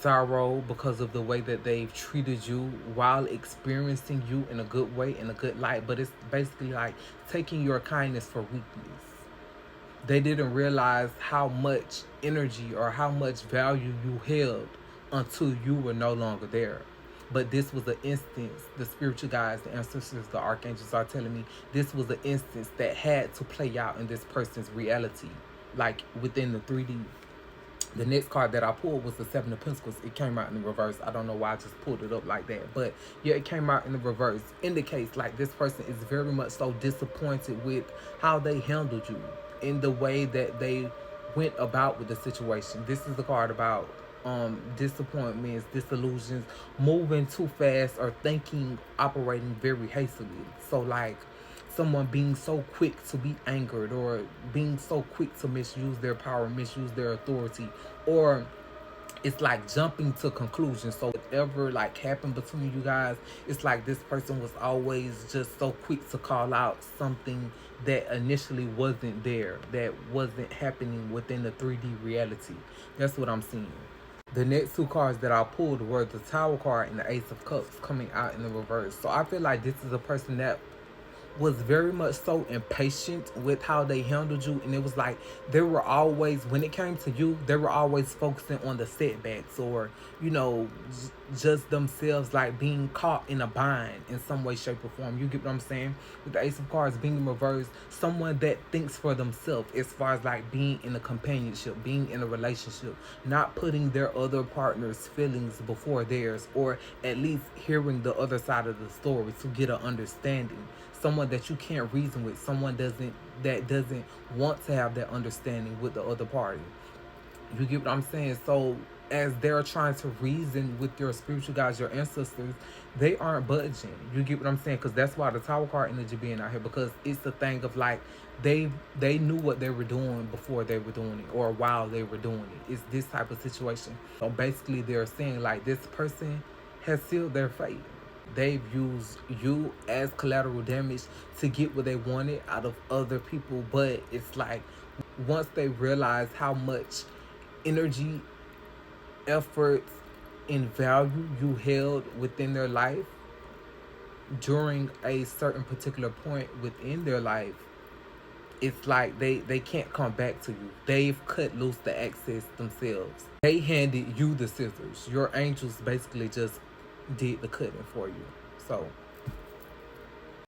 sorrow because of the way that they've treated you while experiencing you in a good way, in a good light. But it's basically like taking your kindness for weakness. They didn't realize how much energy or how much value you held until you were no longer there. But this was an instance, the spiritual guides, the ancestors, the archangels are telling me this was an instance that had to play out in this person's reality, like within the 3D. The next card that I pulled was the Seven of Pentacles. It came out in the reverse. I don't know why I just pulled it up like that. But yeah, it came out in the reverse. Indicates like this person is very much so disappointed with how they handled you, in the way that they went about with the situation. This is the card about disappointments, disillusions, moving too fast, or thinking, operating very hastily. So like someone being so quick to be angered, or being so quick to misuse their power, misuse their authority, or it's like jumping to conclusions. So whatever like happened between you guys, it's like this person was always just so quick to call out something that initially wasn't there, that wasn't happening within the 3D reality. That's what I'm seeing. The next two cards that I pulled were the Tower card and the Ace of Cups coming out in the reverse. So I feel like this is a person that was very much so impatient with how they handled you, and it was like they were always, when it came to you, they were always focusing on the setbacks, or you know, just themselves like being caught in a bind in some way, shape, or form. You get what I'm saying? With the Ace of Cards being in reverse, someone that thinks for themselves as far as like being in a companionship, being in a relationship, not putting their other partner's feelings before theirs, or at least hearing the other side of the story to get an understanding. Someone that you can't reason with, someone that doesn't want to have that understanding with the other party. You get what I'm saying? So as they're trying to reason with your spiritual guides, your ancestors, they aren't budging. You get what I'm saying? Because that's why the Tower card energy being out here, because it's the thing of like they knew what they were doing before they were doing it, or while they were doing it. It's this type of situation. So basically they're saying like this person has sealed their fate. They've used you as collateral damage to get what they wanted out of other people. But it's like once they realize how much energy, effort, and value you held within their life during a certain particular point within their life, it's like they can't come back to you. They've cut loose the access themselves. They handed you the scissors. Your angels basically just did the cutting for you. So